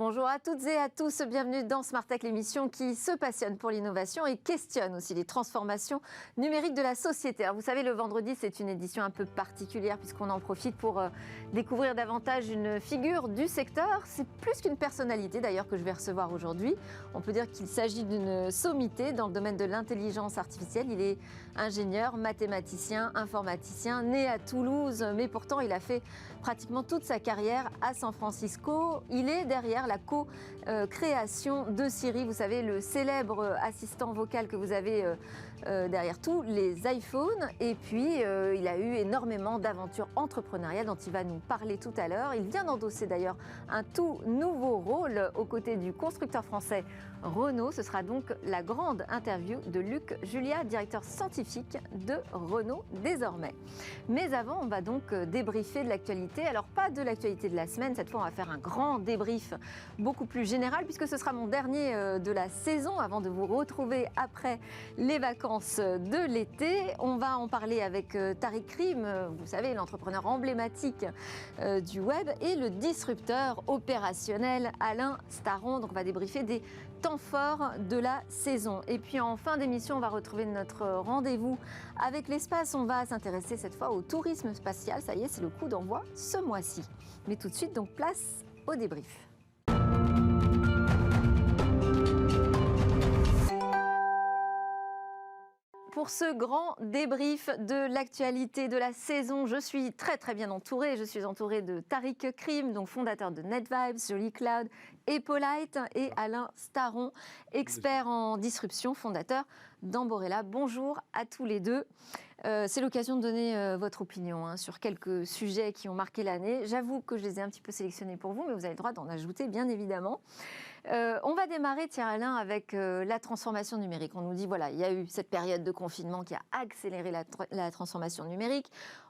Bonjour à toutes et à tous, bienvenue dans Smart Tech, l'émission qui se passionne pour l'innovation et questionne aussi les transformations numériques de la société. Alors vous savez, le vendredi, c'est une édition un peu particulière puisqu'on en profite pour découvrir davantage une figure du secteur. C'est plus qu'une personnalité d'ailleurs que je vais recevoir aujourd'hui. On peut dire qu'il s'agit d'une sommité dans le domaine de l'intelligence artificielle. Il est ingénieur, mathématicien, informaticien, né à Toulouse, mais pourtant il a fait pratiquement toute sa carrière à San Francisco. Il est derrière la co-création de Siri, vous savez, le célèbre assistant vocal que vous avez derrière tous les iPhones. Et puis, il a eu énormément d'aventures entrepreneuriales dont il va nous parler tout à l'heure. Il vient d'endosser d'ailleurs un tout nouveau rôle aux côtés du constructeur français Renault. Ce sera donc la grande interview de Luc Julia, directeur scientifique de Renault désormais. Mais avant, on va donc débriefer de l'actualité. Alors, pas de l'actualité de la semaine, cette fois on va faire un grand débrief beaucoup plus général puisque ce sera mon dernier de la saison avant de vous retrouver après les vacances de l'été. On va en parler avec Tariq Krim, vous savez, l'entrepreneur emblématique du web, et le disrupteur opérationnel Alain Staron. Donc on va débriefer des temps forts de la saison. Et puis en fin d'émission, on va retrouver notre rendez-vous avec l'espace. On va s'intéresser cette fois au tourisme spatial. Ça y est, c'est le coup d'envoi ce mois-ci. Mais tout de suite, donc place au débrief. Pour ce grand débrief de l'actualité de la saison, je suis très bien entourée. Je suis entourée de Tariq Krim, donc fondateur de NetVibes, Jolly Cloud et Polite, et Alain Staron, expert en disruption, fondateur d'Amborella. Bonjour à tous les deux. C'est l'occasion de donner votre opinion sur quelques sujets qui ont marqué l'année. J'avoue que je les ai un petit peu sélectionnés pour vous, mais vous avez le droit d'en ajouter, bien évidemment. On va démarrer, Thierry Alain, avec la transformation numérique. On nous dit, voilà, il y a eu cette période de confinement qui a accéléré la transformation numérique.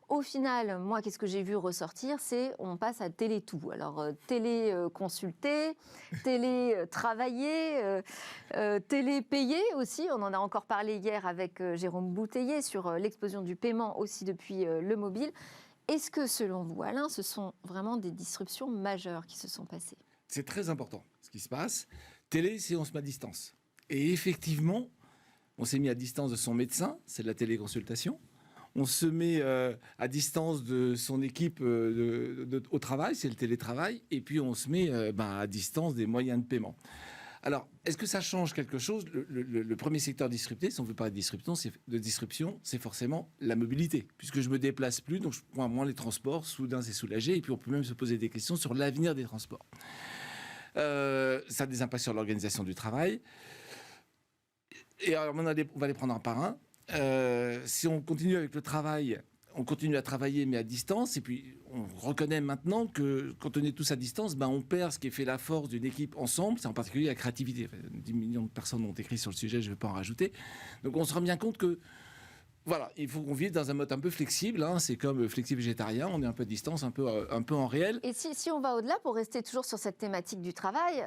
Au final, moi, qu'est-ce que j'ai vu ressortir? C'est on passe à télé-tout. Alors, télé-consulter, télé-travailler, télé-payer aussi. On en a encore parlé hier avec Jérôme Bouteiller sur l'explosion du paiement aussi depuis le mobile. Est-ce que, selon vous, Alain, ce sont vraiment des disruptions majeures qui se sont passées? C'est très important ce qui se passe. Télé, c'est on se met à distance. Et effectivement, on s'est mis à distance de son médecin, c'est de la téléconsultation. On se met à distance de son équipe au travail, c'est le télétravail. Et puis on se met à distance des moyens de paiement. Alors, est-ce que ça change quelque chose? Le premier secteur disrupté, si on veut parler de disruption, c'est forcément la mobilité. Puisque je ne me déplace plus, donc je prends moins les transports, soudain c'est soulagé. Et puis on peut même se poser des questions sur l'avenir des transports. Ça a des impacts sur l'organisation du travail. Et alors, on va les prendre un par un. Si on continue avec le travail, on continue à travailler mais à distance. Et puis, on reconnaît maintenant que quand on est tous à distance, on perd ce qui fait la force d'une équipe ensemble. C'est en particulier la créativité. Enfin, 10 millions de personnes ont écrit sur le sujet, je ne vais pas en rajouter. Donc, on se rend bien compte que voilà, il faut qu'on vive dans un mode un peu flexible. C'est comme flexi-végétarien, on est un peu à distance, un peu en réel. Et si on va au-delà, pour rester toujours sur cette thématique du travail,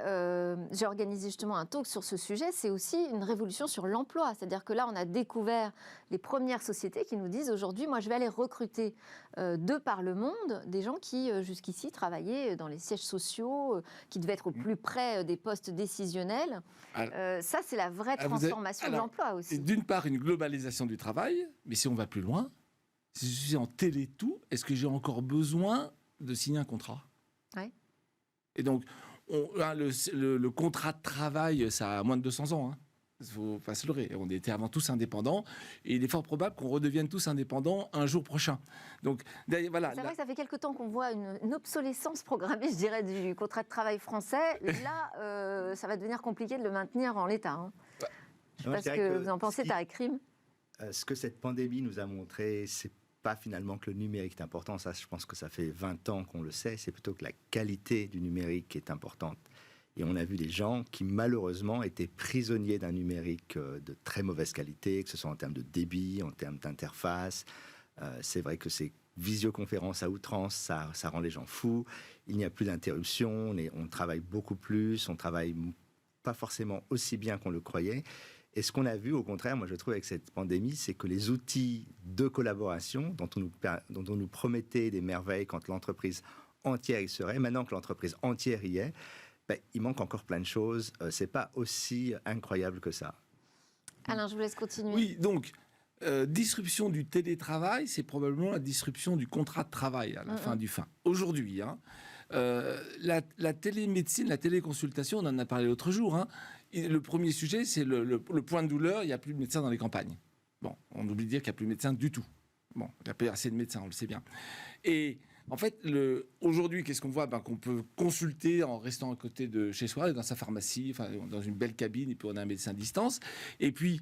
j'ai organisé justement un talk sur ce sujet. C'est aussi une révolution sur l'emploi. C'est-à-dire que là, on a découvert les premières sociétés qui nous disent aujourd'hui, moi, je vais aller recruter de par le monde des gens qui, jusqu'ici, travaillaient dans les sièges sociaux, qui devaient être au plus près des postes décisionnels. Ça, c'est la vraie transformation de l'emploi aussi. D'une part, une globalisation du travail. Mais si on va plus loin, si je suis en télé-tout, est-ce que j'ai encore besoin de signer un contrat? Oui. Et donc, le contrat de travail, ça a moins de 200 ans. Il ne faut pas se leurrer. On était avant tous indépendants. Et il est fort probable qu'on redevienne tous indépendants un jour prochain. Donc, voilà. C'est vrai que ça fait quelque temps qu'on voit une obsolescence programmée, je dirais, du contrat de travail français. Là, ça va devenir compliqué de le maintenir en l'état. Je ne sais pas ce que vous en pensez, Tariq Krim. Ce que cette pandémie nous a montré, c'est pas finalement que le numérique est important. Ça, je pense que ça fait 20 ans qu'on le sait. C'est plutôt que la qualité du numérique qui est importante. Et on a vu des gens qui, malheureusement, étaient prisonniers d'un numérique de très mauvaise qualité, que ce soit en termes de débit, en termes d'interface. C'est vrai que ces visioconférences à outrance, ça rend les gens fous. Il n'y a plus d'interruption. On travaille beaucoup plus. On travaille pas forcément aussi bien qu'on le croyait. Et ce qu'on a vu, au contraire, moi je trouve avec cette pandémie, c'est que les outils de collaboration dont on nous promettait des merveilles quand l'entreprise entière y serait, maintenant que l'entreprise entière y est, il manque encore plein de choses. C'est pas aussi incroyable que ça. Alain, je vous laisse continuer. Oui, donc, disruption du télétravail, c'est probablement la disruption du contrat de travail à la fin du fin. Aujourd'hui, la télémédecine, la téléconsultation, on en a parlé l'autre jour. Et le premier sujet, c'est le point de douleur. Il n'y a plus de médecins dans les campagnes. Bon, on oublie de dire qu'il n'y a plus de médecins du tout. Bon, il n'y a pas assez de médecins, on le sait bien. Et en fait, aujourd'hui, qu'est-ce qu'on voit? Qu'on peut consulter en restant à côté de chez soi, dans sa pharmacie, dans une belle cabine, et puis on a un médecin à distance. Et puis,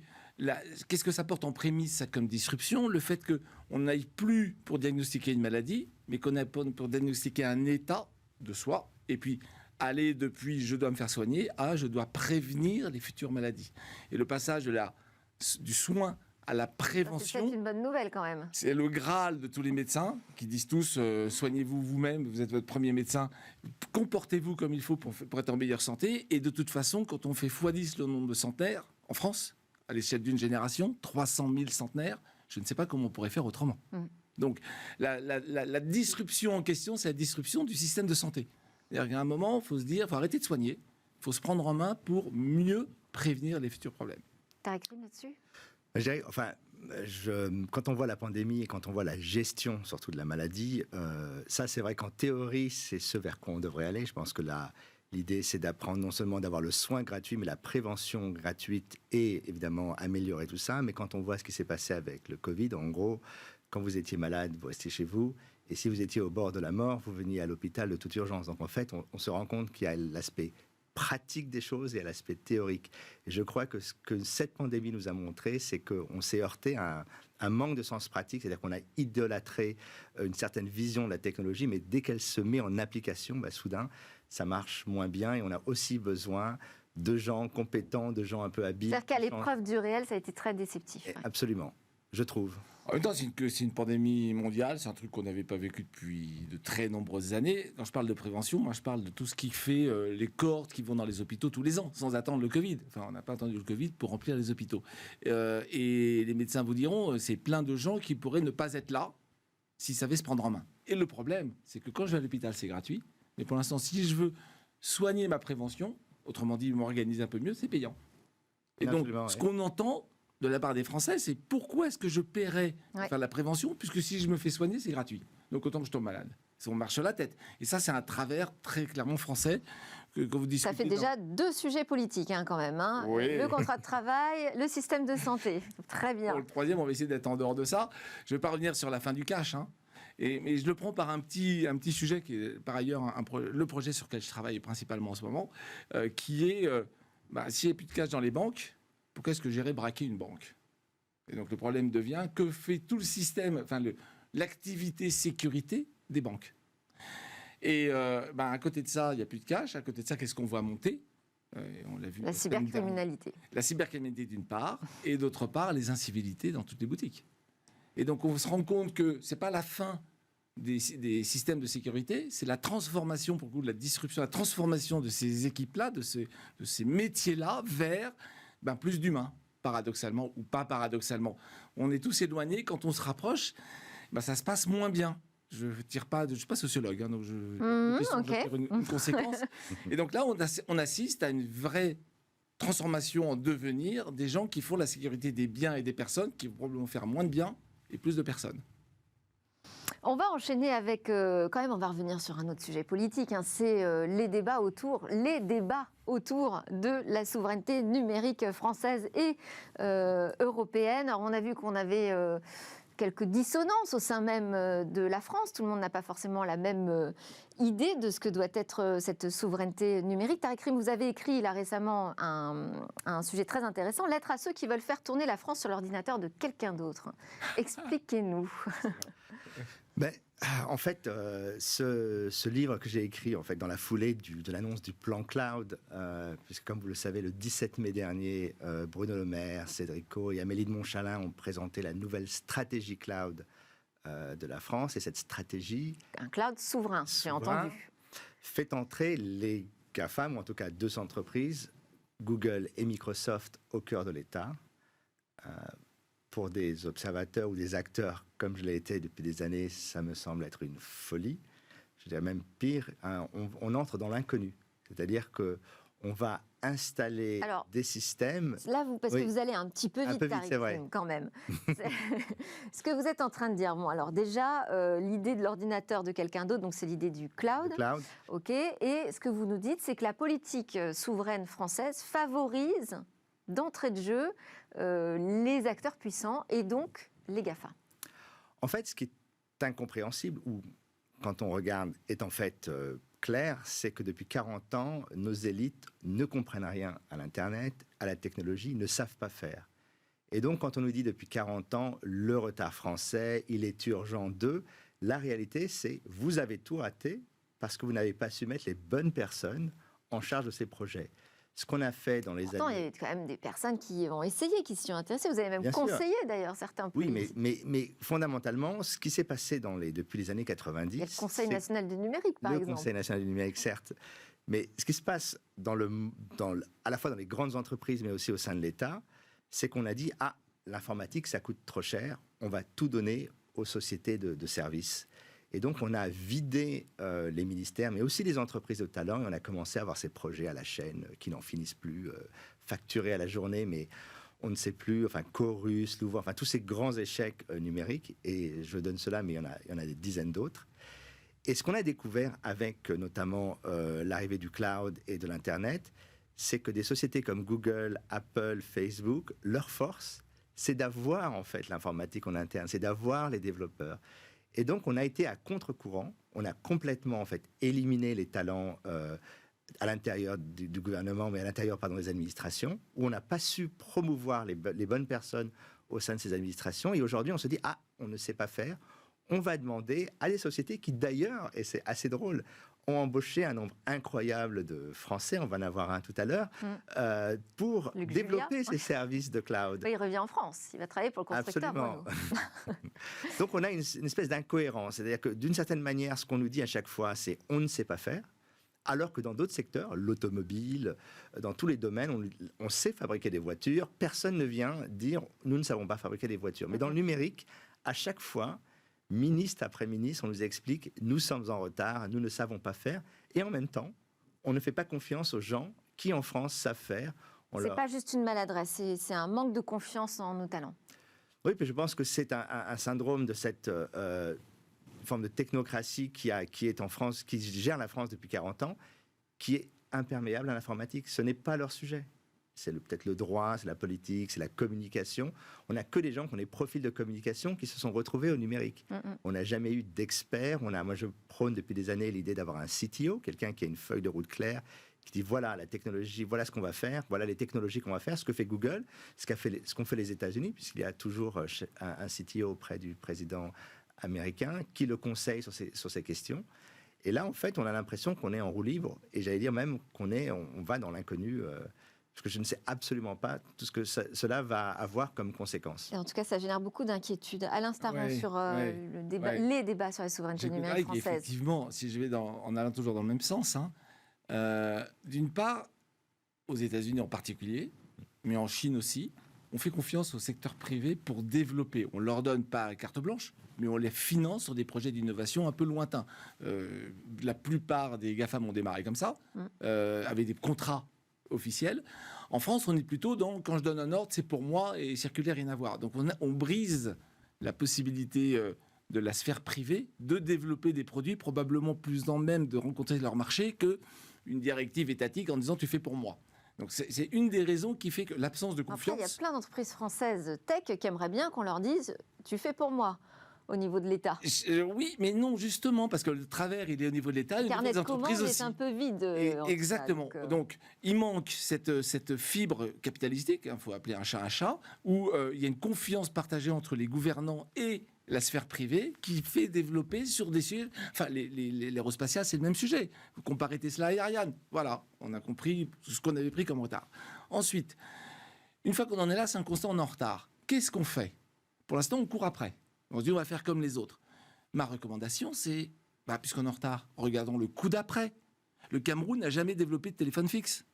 qu'est-ce que ça porte en prémisse, ça, comme disruption? Le fait qu'on n'aille plus pour diagnostiquer une maladie, mais qu'on aille pour diagnostiquer un état de soi. Et puis, aller depuis « je dois me faire soigner » à « je dois prévenir les futures maladies ». Et le passage du soin à la prévention. C'est une bonne nouvelle quand même. C'est le Graal de tous les médecins qui disent tous soignez-vous vous-même, vous êtes votre premier médecin, comportez-vous comme il faut pour être en meilleure santé. Et de toute façon, quand on fait x10 le nombre de centenaires en France, à l'échelle d'une génération, 300 000 centenaires, je ne sais pas comment on pourrait faire autrement. Donc la disruption en question, c'est la disruption du système de santé. C'est-à-dire qu'à un moment, il faut se dire, il faut arrêter de soigner, il faut se prendre en main pour mieux prévenir les futurs problèmes. Tarek Rim là-dessus? Quand on voit la pandémie et quand on voit la gestion, surtout de la maladie, ça c'est vrai qu'en théorie, c'est ce vers quoi on devrait aller. Je pense que l'idée, c'est d'apprendre non seulement d'avoir le soin gratuit, mais la prévention gratuite et évidemment améliorer tout ça. Mais quand on voit ce qui s'est passé avec le Covid, en gros, quand vous étiez malade, vous restiez chez vous. Et si vous étiez au bord de la mort, vous veniez à l'hôpital de toute urgence. Donc en fait, on se rend compte qu'il y a l'aspect pratique des choses et à l'aspect théorique. Et je crois que ce que cette pandémie nous a montré, c'est qu'on s'est heurté à un manque de sens pratique, c'est-à-dire qu'on a idolâtré une certaine vision de la technologie, mais dès qu'elle se met en application, soudain, ça marche moins bien et on a aussi besoin de gens compétents, de gens un peu habiles. C'est-à-dire qu'à l'épreuve du réel, ça a été très déceptif. Ouais. Absolument, je trouve. En même temps, c'est une pandémie mondiale, c'est un truc qu'on n'avait pas vécu depuis de très nombreuses années. Quand je parle de prévention, moi je parle de tout ce qui fait les cohortes qui vont dans les hôpitaux tous les ans, sans attendre le Covid. Enfin, on n'a pas attendu le Covid pour remplir les hôpitaux. Et les médecins vous diront, c'est plein de gens qui pourraient ne pas être là s'ils savaient se prendre en main. Et le problème, c'est que quand je vais à l'hôpital, c'est gratuit. Mais pour l'instant, si je veux soigner ma prévention, autrement dit, m'organiser un peu mieux, c'est payant. Et donc, ce qu'on entend de la part des Français, c'est pourquoi est-ce que je paierais pour faire la prévention, puisque si je me fais soigner, c'est gratuit. Donc autant que je tombe malade. On marche sur la tête. Et ça, c'est un travers très clairement français que vous discutez. Ça fait déjà deux sujets politiques quand même. Oui. Le contrat de travail, le système de santé. Très bien. Pour le troisième, on va essayer d'être en dehors de ça. Je ne vais pas revenir sur la fin du cash. Mais je le prends par un petit sujet qui est par ailleurs le projet sur lequel je travaille principalement en ce moment, qui est s'il n'y a plus de cash dans les banques, pourquoi est-ce que j'irais braquer une banque? Et donc le problème devient, que fait tout le système, l'activité sécurité des banques? Et à côté de ça, il n'y a plus de cash. À côté de ça, qu'est-ce qu'on voit monter? On l'a vu. La cybercriminalité. La cybercriminalité d'une part, et d'autre part, les incivilités dans toutes les boutiques. Et donc on se rend compte que ce n'est pas la fin des systèmes de sécurité, c'est la transformation, pour le coup, de la disruption, la transformation de ces équipes-là, de ces métiers-là, vers plus d'humains, paradoxalement ou pas paradoxalement. On est tous éloignés. Quand on se rapproche, ça se passe moins bien. Je ne suis pas sociologue, donc je tire une conséquence. Et donc là, on assiste à une vraie transformation en devenir des gens qui font la sécurité des biens et des personnes, qui vont probablement faire moins de biens et plus de personnes. On va enchaîner avec, quand même, on va revenir sur un autre sujet politique, c'est les débats autour de la souveraineté numérique française et européenne. Alors, on a vu qu'on avait quelques dissonances au sein même de la France. Tout le monde n'a pas forcément la même idée de ce que doit être cette souveraineté numérique. Tarek Rim, vous avez écrit là récemment un sujet très intéressant, Lettre à ceux qui veulent faire tourner la France sur l'ordinateur de quelqu'un d'autre. Expliquez-nous. En fait, ce livre que j'ai écrit dans la foulée de l'annonce du plan cloud, puisque comme vous le savez, le 17 mai dernier, Bruno Le Maire, Cédric O et Amélie de Montchalin ont présenté la nouvelle stratégie cloud de la France. Et cette stratégie... Un cloud souverain, j'ai entendu. Fait entrer les GAFAM, ou en tout cas deux entreprises, Google et Microsoft, au cœur de l'État. Pour des observateurs ou des acteurs, comme je l'ai été depuis des années, ça me semble être une folie. Je dirais même pire, on entre dans l'inconnu. C'est-à-dire qu'on va installer des systèmes... Là, parce que vous allez un petit peu vite, c'est vrai. quand même. Ce que vous êtes en train de dire, bon, alors déjà, l'idée de l'ordinateur de quelqu'un d'autre, donc c'est l'idée du cloud. OK. Et ce que vous nous dites, c'est que la politique souveraine française favorise d'entrée de jeu les acteurs puissants et donc les GAFA. En fait, ce qui est incompréhensible, ou quand on regarde, est en fait clair, c'est que depuis 40 ans, nos élites ne comprennent rien à l'Internet, à la technologie, ne savent pas faire. Et donc, quand on nous dit depuis 40 ans, le retard français, il est urgent d'eux, la réalité, c'est vous avez tout raté parce que vous n'avez pas su mettre les bonnes personnes en charge de ces projets. Ce qu'on a fait dans les années... Pourtant, il y a quand même des personnes qui ont essayé, qui s'y sont intéressées. Vous avez même conseillé d'ailleurs certains pays. Oui, mais fondamentalement, ce qui s'est passé depuis les années 90... Il y a le Conseil national du numérique, par exemple. Le Conseil national du numérique, certes. Mais ce qui se passe à la fois dans les grandes entreprises, mais aussi au sein de l'État, c'est qu'on a dit « Ah, l'informatique, ça coûte trop cher, on va tout donner aux sociétés de services ». Et donc, on a vidé les ministères, mais aussi les entreprises de talent, et on a commencé à avoir ces projets à la chaîne qui n'en finissent plus, facturés à la journée, mais on ne sait plus, enfin, Chorus, Louvois, enfin, tous ces grands échecs numériques, et je donne cela, mais il y en a des dizaines d'autres. Et ce qu'on a découvert avec notamment l'arrivée du cloud et de l'Internet, c'est que des sociétés comme Google, Apple, Facebook, leur force, c'est d'avoir en fait l'informatique en interne, c'est d'avoir les développeurs. Et donc, on a été à contre-courant. On a complètement, en fait, éliminé les talents à l'intérieur du gouvernement, mais à l'intérieur, des administrations, où on n'a pas su promouvoir les bonnes personnes au sein de ces administrations. Et aujourd'hui, on se dit, on ne sait pas faire. On va demander à des sociétés qui, d'ailleurs, et c'est assez drôle, ont embauché un nombre incroyable de Français, on va en avoir un tout à l'heure, pour développer ces services de cloud. Il revient en France, il va travailler pour le constructeur. Absolument. Donc on a une espèce d'incohérence, c'est-à-dire que d'une certaine manière, ce qu'on nous dit à chaque fois, c'est on ne sait pas faire, alors que dans d'autres secteurs, l'automobile, dans tous les domaines, on sait fabriquer des voitures, personne ne vient dire nous ne savons pas fabriquer des voitures. Mais dans le numérique, à chaque fois, ministre après ministre, on nous explique nous sommes en retard, nous ne savons pas faire, et en même temps, on ne fait pas confiance aux gens qui en France savent faire. C'est pas juste une maladresse, c'est un manque de confiance en nos talents. Oui, puis je pense que c'est un syndrome de cette forme de technocratie qui est en France, qui gère la France depuis 40 ans, qui est imperméable à l'informatique. Ce n'est pas leur sujet. C'est peut-être le droit, c'est la politique, c'est la communication. On n'a que des gens qui ont des profils de communication qui se sont retrouvés au numérique. On n'a jamais eu d'experts. Moi, je prône depuis des années l'idée d'avoir un CTO, quelqu'un qui a une feuille de route claire, qui dit voilà la technologie, voilà ce qu'on va faire, voilà les technologies qu'on va faire, ce que fait Google, ce qu'ont fait les États-Unis, puisqu'il y a toujours un CTO auprès du président américain qui le conseille sur ces questions. Et là, en fait, on a l'impression qu'on est en roue libre, et j'allais dire même on va dans l'inconnu. Parce que je ne sais absolument pas tout ce que cela va avoir comme conséquence. Et en tout cas, ça génère beaucoup d'inquiétudes. Alain Staron, sur les débats sur la souveraineté numérique française. Effectivement, si je vais en allant toujours dans le même sens, d'une part, aux États-Unis en particulier, mais en Chine aussi, on fait confiance au secteur privé pour développer. On ne leur donne pas carte blanche, mais on les finance sur des projets d'innovation un peu lointains. La plupart des GAFAM ont démarré comme ça, avec des contrats officiel. En France, on est plutôt dans quand je donne un ordre, c'est pour moi et circulaire, rien à voir. Donc on brise la possibilité de la sphère privée de développer des produits probablement plus en même de rencontrer leur marché qu'une directive étatique en disant tu fais pour moi. Donc c'est une des raisons qui fait que l'absence de confiance... Après, il y a plein d'entreprises françaises tech qui aimeraient bien qu'on leur dise tu fais pour moi. Au niveau de l'État. Oui, mais non, justement, parce que le travers, il est au niveau de l'État. Le carnet de commandes est un peu vide. Exactement. Donc, il manque cette fibre capitalistique, il faut appeler un chat, où il y a une confiance partagée entre les gouvernants et la sphère privée qui fait développer sur des sujets... Enfin, l'aérospatial, c'est le même sujet. Vous comparez Tesla et Ariane. Voilà, on a compris ce qu'on avait pris comme retard. Ensuite, une fois qu'on en est là, c'est un constat, on est en retard. Qu'est-ce qu'on fait? Pour l'instant, on court après. On se dit, on va faire comme les autres. Ma recommandation, c'est, puisqu'on est en retard, regardons le coup d'après. Le Cameroun n'a jamais développé de téléphone fixe.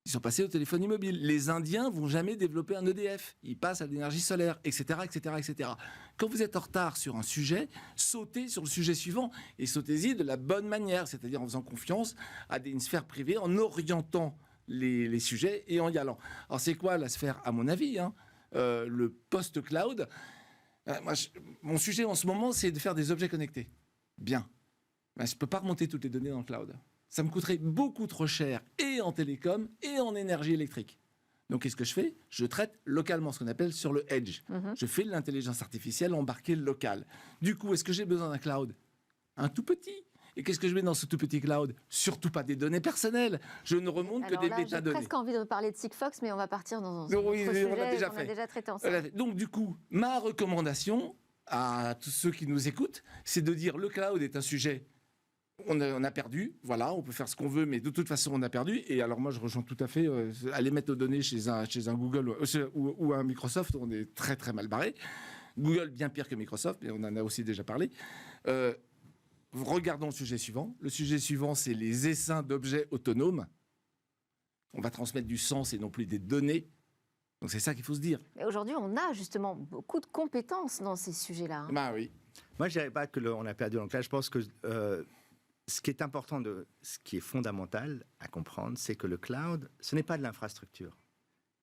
Ils sont passés au téléphone mobile. Les Indiens vont jamais développer un EDF. Ils passent à l'énergie solaire, etc., etc., etc. Quand vous êtes en retard sur un sujet, sautez sur le sujet suivant et sautez-y de la bonne manière, c'est-à-dire en faisant confiance à une sphère privée, en orientant les sujets et en y allant. Alors c'est quoi la sphère, à mon avis, le post-cloud? Mon sujet en ce moment, c'est de faire des objets connectés. Bien. Je ne peux pas remonter toutes les données dans le cloud. Ça me coûterait beaucoup trop cher et en télécom et en énergie électrique. Donc, qu'est-ce que je fais? Je traite localement, ce qu'on appelle sur le edge. Je fais de l'intelligence artificielle embarquée locale. Du coup, est-ce que j'ai besoin d'un cloud? Un tout petit. Et qu'est-ce que je mets dans ce tout petit cloud? Surtout pas des données personnelles. Je ne remonte que des métadonnées. J'ai presque envie de parler de Sigfox, mais on va partir dans un autre oui, sujet. on l'a déjà a fait. déjà traité ensemble. Donc, du coup, ma recommandation à tous ceux qui nous écoutent, c'est de dire le cloud est un sujet. On a perdu, voilà, on peut faire ce qu'on veut, mais de toute façon, on a perdu. Et alors, moi, je rejoins tout à fait. Aller mettre nos données chez un Google ou un Microsoft, on est très, très mal barré. Google, bien pire que Microsoft, mais on en a aussi déjà parlé. Regardons le sujet suivant. Le sujet suivant, c'est les essaims d'objets autonomes. On va transmettre du sens et non plus des données. Donc, c'est ça qu'il faut se dire. Mais aujourd'hui, on a justement beaucoup de compétences dans ces sujets-là. Bah oui. Moi, je ne dirais pas qu'on a perdu. Donc là, je pense que ce qui est important, ce qui est fondamental à comprendre, c'est que le cloud, ce n'est pas de l'infrastructure,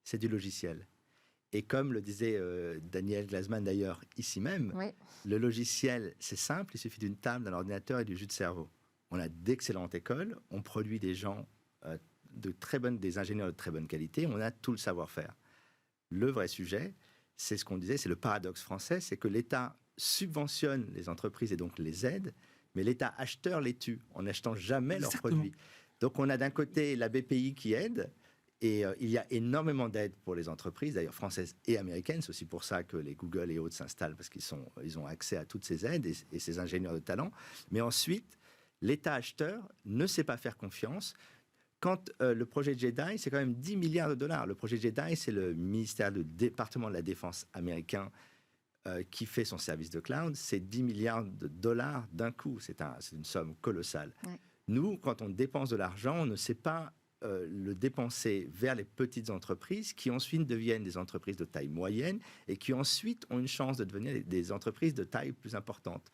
c'est du logiciel. Et comme le disait Daniel Glasman d'ailleurs ici même, oui. Le logiciel, c'est simple, il suffit d'une table, d'un ordinateur et du jus de cerveau. On a d'excellentes écoles, on produit des gens des ingénieurs de très bonne qualité, on a tout le savoir-faire. Le vrai sujet, c'est ce qu'on disait, c'est le paradoxe français, c'est que l'État subventionne les entreprises et donc les aide, mais l'État acheteur les tue en n'achetant jamais leurs produits. Donc on a d'un côté la BPI qui aide, et il y a énormément d'aides pour les entreprises, d'ailleurs françaises et américaines. C'est aussi pour ça que les Google et autres s'installent, parce qu'ils ont accès à toutes ces aides et ces ingénieurs de talent. Mais ensuite, l'État acheteur ne sait pas faire confiance. Quand le projet JEDI, c'est quand même 10 milliards de dollars. Le projet JEDI, c'est le département de la défense américain qui fait son service de cloud. C'est 10 milliards de dollars d'un coup. C'est une somme colossale. Ouais. Nous, quand on dépense de l'argent, on ne sait pas le dépenser vers les petites entreprises qui ensuite deviennent des entreprises de taille moyenne et qui ensuite ont une chance de devenir des entreprises de taille plus importante.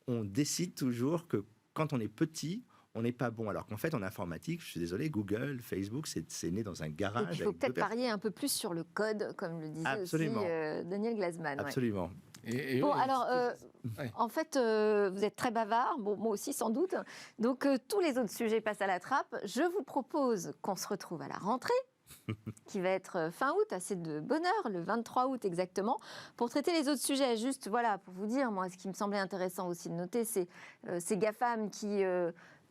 On décide toujours que quand on est petit, on n'est pas bon. Alors qu'en fait, en informatique, je suis désolé, Google, Facebook, c'est né dans un garage. Il faut peut-être parier un peu plus sur le code, comme le disait Absolument. aussi Daniel Glasman. Absolument. Ouais. Bon, alors, en fait, vous êtes très bavard, bon, moi aussi sans doute. Donc, tous les autres sujets passent à la trappe. Je vous propose qu'on se retrouve à la rentrée, qui va être fin août, assez de bonne heure, le 23 août exactement, pour traiter les autres sujets. Juste, voilà, pour vous dire, moi, ce qui me semblait intéressant aussi de noter, c'est ces GAFAM qui...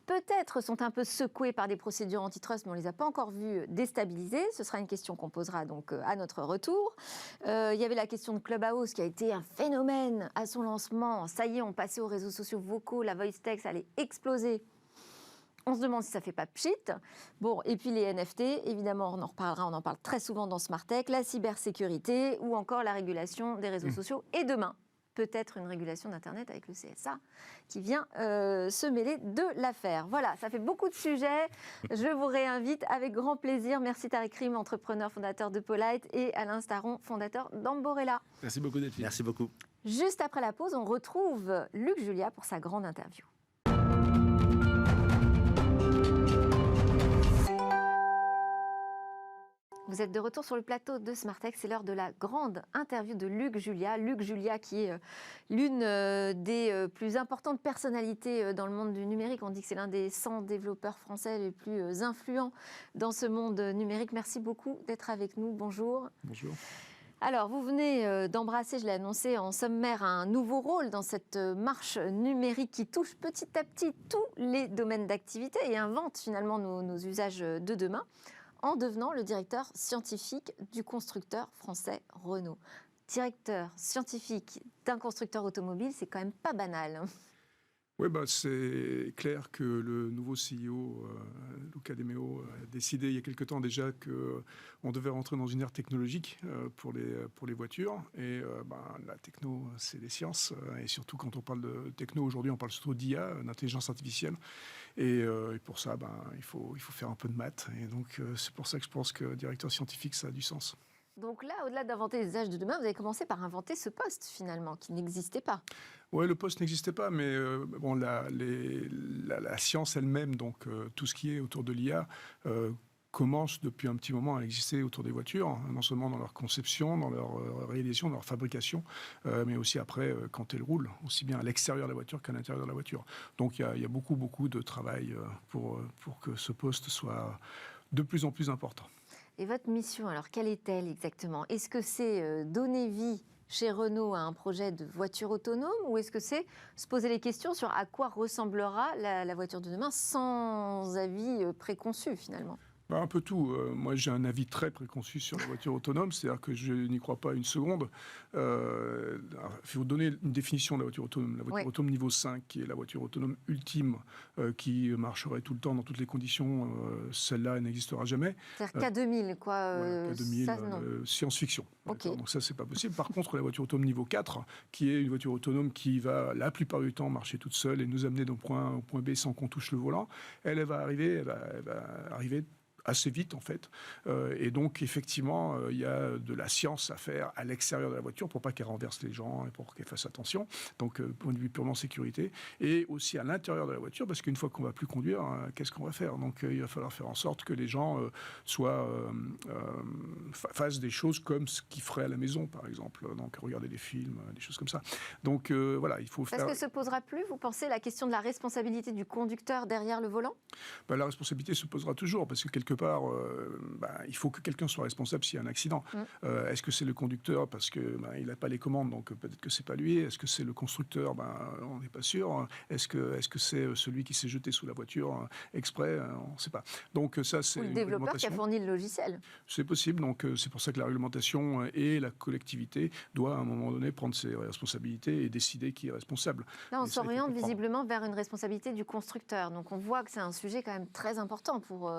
peut-être sont un peu secoués par des procédures antitrust, mais on ne les a pas encore vus déstabilisés. Ce sera une question qu'on posera donc à notre retour. Il y avait la question de Clubhouse qui a été un phénomène à son lancement. Ça y est, on passait aux réseaux sociaux vocaux, la voice text allait exploser. On se demande si ça ne fait pas pchit. Bon, et puis les NFT, évidemment, on en reparlera, on en parle très souvent dans Smart Tech, la cybersécurité ou encore la régulation des réseaux sociaux. Et demain, peut-être une régulation d'Internet avec le CSA qui vient se mêler de l'affaire. Voilà, ça fait beaucoup de sujets. Je vous réinvite avec grand plaisir. Merci Tariq Rim, entrepreneur, fondateur de Polite, et Alain Staron, fondateur d'Amborella. Merci beaucoup Delphine. Merci beaucoup. Juste après la pause, on retrouve Luc Julia pour sa grande interview. Vous êtes de retour sur le plateau de Smart Tech. C'est l'heure de la grande interview de Luc Julia. Luc Julia qui est l'une des plus importantes personnalités dans le monde du numérique. On dit que c'est l'un des 100 développeurs français les plus influents dans ce monde numérique. Merci beaucoup d'être avec nous. Bonjour. Bonjour. Alors, vous venez d'embrasser, je l'ai annoncé en sommaire, un nouveau rôle dans cette marche numérique qui touche petit à petit tous les domaines d'activité et invente finalement nos usages de demain, en devenant le directeur scientifique du constructeur français Renault. Directeur scientifique d'un constructeur automobile, c'est quand même pas banal. Oui, c'est clair que le nouveau CEO, Luca De Meo, a décidé il y a quelque temps déjà qu'on devait rentrer dans une ère technologique pour les voitures. Et la techno, c'est les sciences. Et surtout, quand on parle de techno, aujourd'hui, on parle surtout d'IA, d'intelligence artificielle. Et pour ça, il faut faire un peu de maths. Et donc, c'est pour ça que je pense que directeur scientifique, ça a du sens. Donc là, au-delà d'inventer les âges de demain, vous avez commencé par inventer ce poste, finalement, qui n'existait pas. Oui, le poste n'existait pas, mais la science elle-même, donc tout ce qui est autour de l'IA, commence depuis un petit moment à exister autour des voitures, non seulement dans leur conception, dans leur réalisation, dans leur fabrication, mais aussi après, quand elles roulent, aussi bien à l'extérieur de la voiture qu'à l'intérieur de la voiture. Donc il y a beaucoup, beaucoup de travail pour que ce poste soit de plus en plus important. Et votre mission, alors, quelle est-elle exactement? Est-ce que c'est donner vie chez Renault à un projet de voiture autonome, ou est-ce que c'est se poser les questions sur à quoi ressemblera la voiture de demain sans avis préconçu, finalement? Un peu tout. Moi, j'ai un avis très préconçu sur la voiture autonome, c'est-à-dire que je n'y crois pas une seconde. Il faut donner une définition de la voiture autonome. La voiture autonome niveau 5, qui est la voiture autonome ultime, qui marcherait tout le temps dans toutes les conditions, celle-là, elle n'existera jamais. C'est-à-dire K2000, quoi. K2000, science-fiction. Okay. Donc ça, c'est pas possible. Par contre, la voiture autonome niveau 4, qui est une voiture autonome qui va, la plupart du temps, marcher toute seule et nous amener d'un point A au point B sans qu'on touche le volant, elle va arriver assez vite en fait. Et donc effectivement, il y a de la science à faire à l'extérieur de la voiture pour pas qu'elle renverse les gens et pour qu'elle fasse attention. Donc point de vue purement sécurité. Et aussi à l'intérieur de la voiture, parce qu'une fois qu'on va plus conduire, qu'est-ce qu'on va faire? Donc il va falloir faire en sorte que les gens fassent des choses comme ce qu'ils feraient à la maison, par exemple. Donc regarder des films, des choses comme ça. Donc voilà, il faut faire... Est-ce que se posera plus, vous pensez, la question de la responsabilité du conducteur derrière le volant? La responsabilité se posera toujours, parce que quelque part, il faut que quelqu'un soit responsable s'il y a un accident. Est-ce que c'est le conducteur parce qu'il n'a pas les commandes, donc peut-être que c'est pas lui? Est-ce que c'est le constructeur? On n'est pas sûr. Est-ce que c'est celui qui s'est jeté sous la voiture exprès? On ne sait pas. Donc ça, c'est le développeur qui a fourni le logiciel. C'est possible. Donc c'est pour ça que la réglementation et la collectivité doivent à un moment donné prendre ses responsabilités et décider qui est responsable. Là, on s'oriente visiblement vers une responsabilité du constructeur. Donc on voit que c'est un sujet quand même très important pour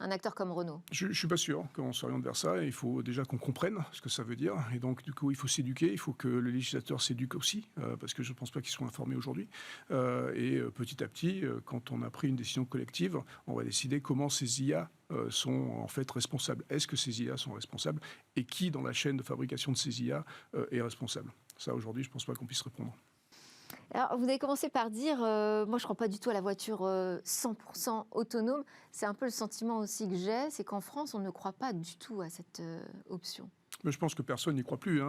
un acteur comme Renault. Je ne suis pas sûr qu'on s'oriente vers ça. Il faut déjà qu'on comprenne ce que ça veut dire. Et donc, du coup, il faut s'éduquer. Il faut que le législateur s'éduque aussi, parce que je ne pense pas qu'ils soient informés aujourd'hui. Et petit à petit, quand on a pris une décision collective, on va décider comment ces IA sont en fait responsables. Est-ce que ces IA sont responsables? Et qui, dans la chaîne de fabrication de ces IA, est responsable? Ça, aujourd'hui, je ne pense pas qu'on puisse répondre. Alors, vous avez commencé par dire, moi je ne crois pas du tout à la voiture 100% autonome. C'est un peu le sentiment aussi que j'ai, c'est qu'en France, on ne croit pas du tout à cette option. Mais je pense que personne n'y croit plus.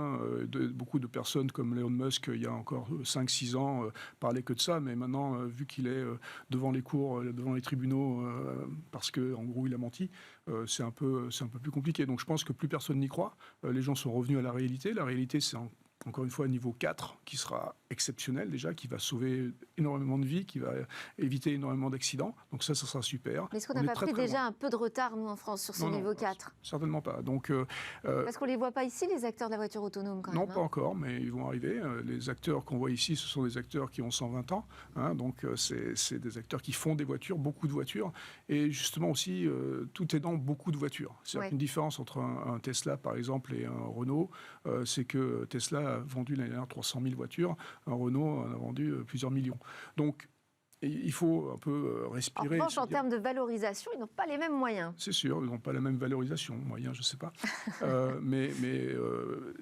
Beaucoup de personnes comme Elon Musk, il y a encore 5-6 ans, parlaient que de ça. Mais maintenant, vu qu'il est devant les cours, devant les tribunaux, parce qu'en gros, il a menti, c'est un peu plus compliqué. Donc je pense que plus personne n'y croit. Les gens sont revenus à la réalité. La réalité, c'est encore une fois, niveau 4, qui sera exceptionnel déjà, qui va sauver énormément de vies, qui va éviter énormément d'accidents. Donc ça sera super. Mais est-ce qu'on n'a pas pris déjà un peu de retard, nous, en France, sur ce niveau 4 ? Certainement pas. Donc, parce qu'on ne les voit pas ici, les acteurs de la voiture autonome, quand même. Non, pas encore, mais ils vont arriver. Les acteurs qu'on voit ici, ce sont des acteurs qui ont 120 ans. Donc c'est des acteurs qui font des voitures, beaucoup de voitures. Et justement aussi, tout est dans beaucoup de voitures. C'est une différence entre un Tesla, par exemple, et un Renault. C'est que Tesla a vendu l'année dernière 300 000 voitures, un Renault en a vendu plusieurs millions. Donc, il faut un peu respirer. En revanche, en termes de valorisation, ils n'ont pas les mêmes moyens. C'est sûr, ils n'ont pas la même valorisation. Moyens, je ne sais pas. mais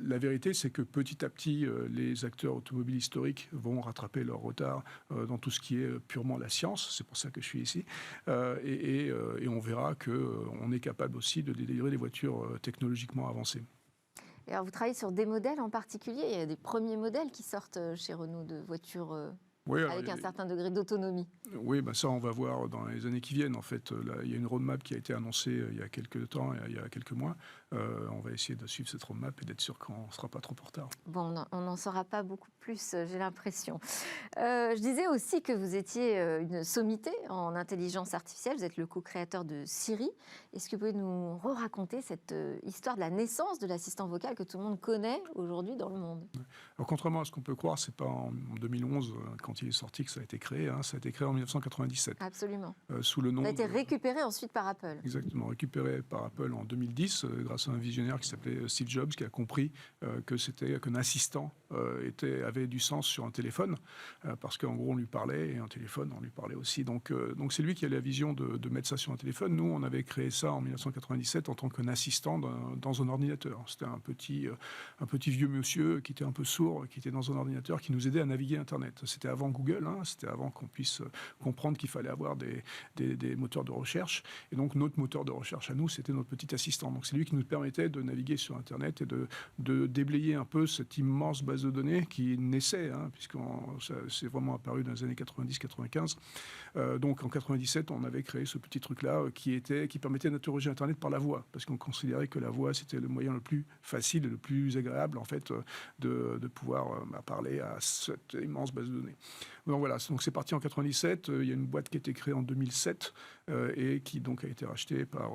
la vérité, c'est que petit à petit, les acteurs automobiles historiques vont rattraper leur retard dans tout ce qui est purement la science. C'est pour ça que je suis ici. Et on verra qu'on est capable aussi de délivrer des voitures technologiquement avancées. Et alors, vous travaillez sur des modèles en particulier? Il y a des premiers modèles qui sortent chez Renault de voitures avec un certain degré d'autonomie. Oui, ça on va voir dans les années qui viennent. En fait, là, il y a une roadmap qui a été annoncée il y a quelques temps, il y a quelques mois. On va essayer de suivre cette roadmap et d'être sûr qu'on ne sera pas trop en retard. Bon, on n'en saura pas beaucoup plus, j'ai l'impression. Je disais aussi que vous étiez une sommité en intelligence artificielle. Vous êtes le co-créateur de Siri. Est-ce que vous pouvez nous raconter cette histoire de la naissance de l'assistant vocal que tout le monde connaît aujourd'hui dans le monde? Alors, contrairement à ce qu'on peut croire, c'est pas en 2011, quand quand il est sorti que ça a été créé. Ça a été créé en 1997. Absolument. Sous le nom. Ça a été récupéré ensuite par Apple. Exactement, récupéré par Apple en 2010 grâce à un visionnaire qui s'appelait Steve Jobs, qui a compris qu'un assistant avait du sens sur un téléphone, parce qu'en gros on lui parlait, et un téléphone on lui parlait aussi. Donc c'est lui qui a la vision de mettre ça sur un téléphone. Nous on avait créé ça en 1997 en tant qu'un assistant dans un ordinateur. C'était un petit vieux monsieur qui était un peu sourd, qui était dans un ordinateur, qui nous aidait à naviguer Internet. C'était avant Google, c'était avant qu'on puisse comprendre qu'il fallait avoir des moteurs de recherche. Et donc notre moteur de recherche à nous, c'était notre petit assistant. Donc c'est lui qui nous permettait de naviguer sur Internet et de déblayer un peu cette immense base de données qui naissait, puisque c'est vraiment apparu dans les années 90-95. Donc en 97, on avait créé ce petit truc-là qui permettait d'interroger Internet par la voix, parce qu'on considérait que la voix, c'était le moyen le plus facile et le plus agréable, en fait, de pouvoir parler à cette immense base de données. Donc voilà, donc c'est parti en 97. Il y a une boîte qui a été créée en 2007 et qui donc a été rachetée par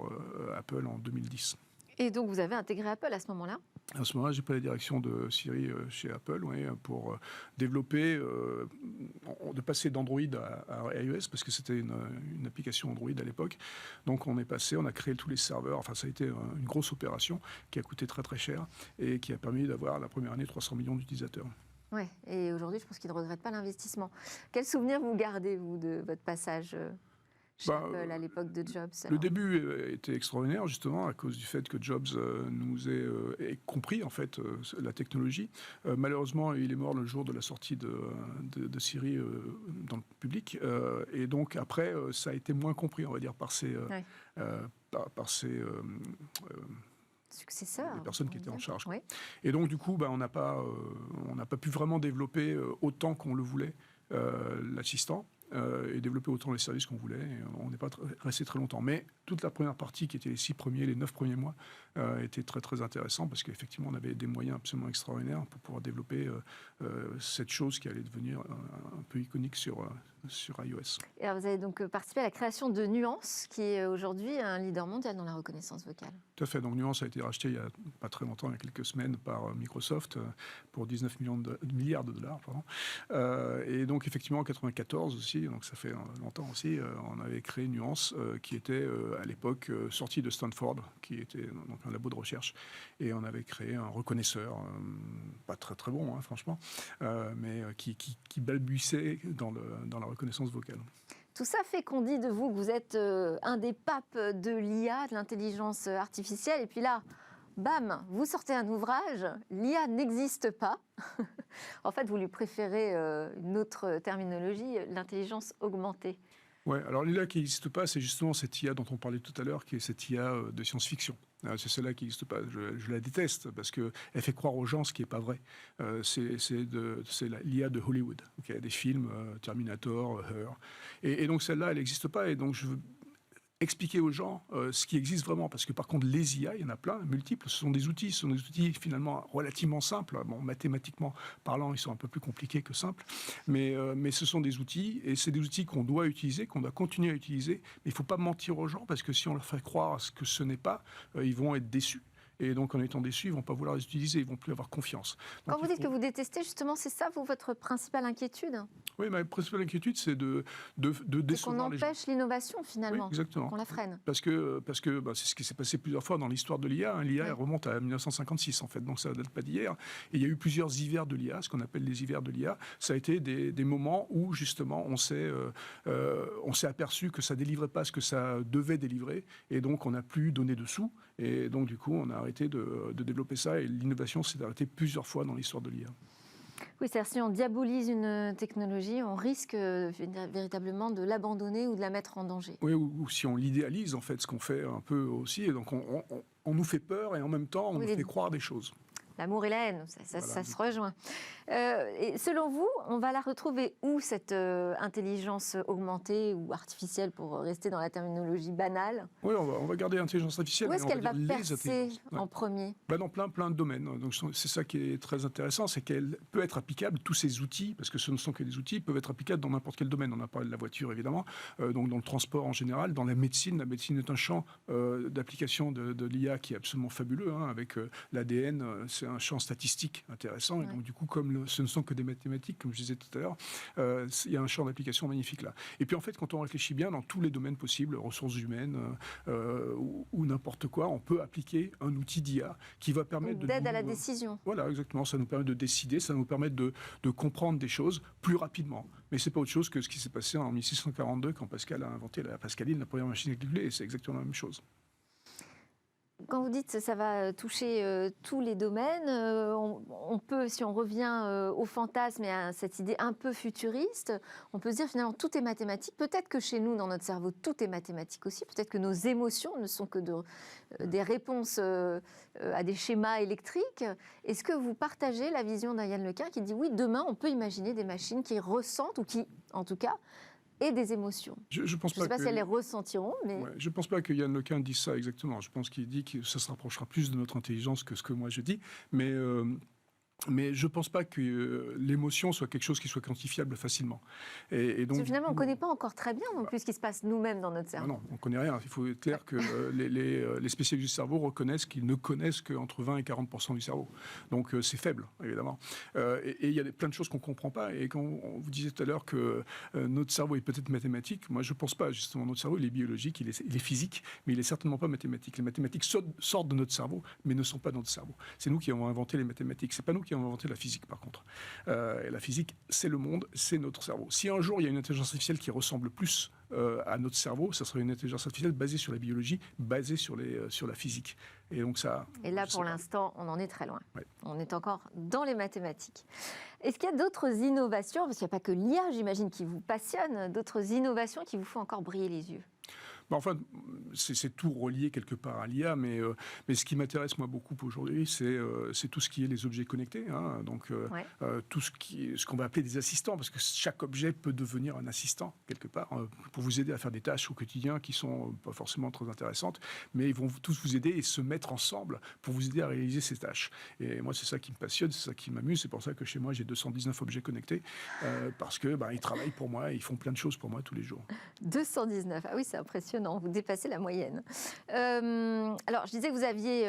Apple en 2010. Et donc vous avez intégré Apple à ce moment-là ? À ce moment-là, j'ai pris la direction de Siri chez Apple, pour développer, de passer d'Android à iOS, parce que c'était une application Android à l'époque. Donc on a créé tous les serveurs. Enfin, ça a été une grosse opération qui a coûté très très cher et qui a permis d'avoir la première année 300 millions d'utilisateurs. Oui, et aujourd'hui, je pense qu'ils ne regrettent pas l'investissement. Quel souvenir vous gardez, vous, de votre passage chez Apple à l'époque de Jobs? Le début était extraordinaire, justement, à cause du fait que Jobs nous ait compris, en fait, la technologie. Malheureusement, il est mort le jour de la sortie de Siri dans le public. Et donc, après, ça a été moins compris, on va dire, par ses successeurs, les personnes qui étaient en charge. Oui. Et donc, du coup, on n'a pas pu vraiment développer autant qu'on le voulait l'assistant. Et développer autant les services qu'on voulait. Et on n'est pas resté très longtemps. Mais toute la première partie, qui était les 9 premiers mois, était très très intéressant, parce qu'effectivement, on avait des moyens absolument extraordinaires pour pouvoir développer cette chose qui allait devenir un peu iconique sur iOS. Et alors vous avez donc participé à la création de Nuance, qui est aujourd'hui un leader mondial dans la reconnaissance vocale. Tout à fait. Donc Nuance a été racheté il n'y a pas très longtemps, il y a quelques semaines, par Microsoft pour 19 milliards de dollars. Et donc effectivement, en 1994 aussi, donc ça fait longtemps aussi, on avait créé Nuance, qui était à l'époque sorti de Stanford, qui était donc un labo de recherche. Et on avait créé un reconnaisseur, pas très très bon, franchement, mais qui balbutiait dans la reconnaissance vocale. Tout ça fait qu'on dit de vous que vous êtes un des papes de l'IA, de l'intelligence artificielle. Et puis là, bam, vous sortez un ouvrage, l'IA n'existe pas. En fait, vous lui préférez une autre terminologie, l'intelligence augmentée. Oui, alors l'IA qui n'existe pas, c'est justement cette IA dont on parlait tout à l'heure, qui est cette IA de science-fiction. C'est celle-là qui n'existe pas. Je la déteste, parce qu'elle fait croire aux gens ce qui n'est pas vrai. C'est l'IA de Hollywood. Okay, des films, Terminator, Her. Et donc celle-là, elle n'existe pas. Et donc je veux expliquer aux gens ce qui existe vraiment. Parce que par contre, les IA, il y en a plein, multiples. Ce sont des outils finalement relativement simples. Bon, mathématiquement parlant, ils sont un peu plus compliqués que simples. Mais ce sont des outils, et c'est des outils qu'on doit utiliser, qu'on doit continuer à utiliser. Mais il ne faut pas mentir aux gens, parce que si on leur fait croire ce que ce n'est pas, ils vont être déçus. Et donc, en étant déçus, ils ne vont pas vouloir les utiliser, ils ne vont plus avoir confiance. Donc, quand vous dites que vous détestez, justement, c'est ça, votre principale inquiétude? Oui, ma principale inquiétude, c'est de décevoir les gens. Qu'on empêche l'innovation, finalement. Oui, exactement. Qu'on la freine. Parce que c'est ce qui s'est passé plusieurs fois dans l'histoire de l'IA. L'IA, elle remonte à 1956, en fait, donc ça ne date pas d'hier. Et il y a eu plusieurs hivers de l'IA, ce qu'on appelle les hivers de l'IA. Ça a été des moments où, justement, on s'est aperçu que ça ne délivrait pas ce que ça devait délivrer. Et donc, on n'a plus donné de sous. Et donc, du coup, on a arrêté de développer ça. Et l'innovation s'est arrêtée plusieurs fois dans l'histoire de l'IA. Oui, c'est-à-dire si on diabolise une technologie, on risque véritablement de l'abandonner ou de la mettre en danger. Oui, ou si on l'idéalise, en fait, ce qu'on fait un peu aussi. Et donc, on nous fait peur et en même temps, on nous fait croire des choses. L'amour et la haine, ça se rejoint. Et selon vous, on va la retrouver où, cette intelligence augmentée ou artificielle, pour rester dans la terminologie banale? Oui, on va garder l'intelligence artificielle. Où est-ce qu'elle va percer en premier? Dans plein de domaines. Donc, c'est ça qui est très intéressant, c'est qu'elle peut être applicable, tous ces outils, parce que ce ne sont que des outils, peuvent être applicables dans n'importe quel domaine. On a parlé de la voiture, évidemment, donc dans le transport en général, dans la médecine. La médecine est un champ d'application de l'IA qui est absolument fabuleux, avec l'ADN. c'est un champ statistique intéressant. Et donc, du coup, comme ce ne sont que des mathématiques, comme je disais tout à l'heure, il y a un champ d'application magnifique là. Et puis, en fait, quand on réfléchit bien dans tous les domaines possibles, ressources humaines ou n'importe quoi, on peut appliquer un outil d'IA qui va permettre d'aide à la décision. Voilà, exactement. Ça nous permet de décider, ça nous permet de comprendre des choses plus rapidement. Mais c'est pas autre chose que ce qui s'est passé en 1642 quand Pascal a inventé la Pascaline, la première machine à calculer, et c'est exactement la même chose. Quand vous dites que ça va toucher tous les domaines, on peut, si on revient au fantasme et à cette idée un peu futuriste, on peut se dire finalement tout est mathématique. Peut-être que chez nous, dans notre cerveau, tout est mathématique aussi. Peut-être que nos émotions ne sont que des réponses à des schémas électriques. Est-ce que vous partagez la vision d'Yann Lequin qui dit oui, demain, on peut imaginer des machines qui ressentent ou qui, en tout cas, et des émotions. Je ne sais pas si elles les ressentiront, mais... Ouais, je ne pense pas que Yann Lequin dise ça exactement. Je pense qu'il dit que ça se rapprochera plus de notre intelligence que ce que moi je dis. Mais je ne pense pas que l'émotion soit quelque chose qui soit quantifiable facilement. Et donc, finalement, on ne connaît pas encore très bien non plus ce qui se passe nous-mêmes dans notre cerveau. Non, on ne connaît rien. Il faut être clair que les spécialistes du cerveau reconnaissent qu'ils ne connaissent qu'entre 20 et 40% du cerveau. Donc c'est faible, évidemment. Et il y a plein de choses qu'on ne comprend pas. Et quand on vous disait tout à l'heure que notre cerveau est peut-être mathématique, moi je ne pense pas. Justement, notre cerveau, il est biologique, il est physique, mais il n'est certainement pas mathématique. Les mathématiques sortent de notre cerveau, mais ne sont pas dans notre cerveau. C'est nous qui avons inventé les mathématiques. Ce n'est pas nous qui avons inventé la physique, par contre. Et la physique, c'est le monde, c'est notre cerveau. Si un jour, il y a une intelligence artificielle qui ressemble plus à notre cerveau, ça serait une intelligence artificielle basée sur la biologie, basée sur la physique. Et donc ça... Et là, pour l'instant, on en est très loin. Ouais. On est encore dans les mathématiques. Est-ce qu'il y a d'autres innovations, parce qu'il n'y a pas que l'IA, j'imagine, qui vous passionne, d'autres innovations qui vous font encore briller les yeux ? Enfin, c'est tout relié quelque part à l'IA, mais ce qui m'intéresse moi beaucoup aujourd'hui, c'est tout ce qui est les objets connectés, hein, donc tout ce qu'on va appeler des assistants, parce que chaque objet peut devenir un assistant quelque part pour vous aider à faire des tâches au quotidien qui sont pas forcément très intéressantes, mais ils vont tous vous aider et se mettre ensemble pour vous aider à réaliser ces tâches. Et moi, c'est ça qui me passionne, c'est ça qui m'amuse, c'est pour ça que chez moi j'ai 219 objets connectés parce que ils travaillent pour moi, ils font plein de choses pour moi tous les jours. 219, ah oui, c'est impressionnant. Vous dépassez la moyenne. Alors, je disais que vous aviez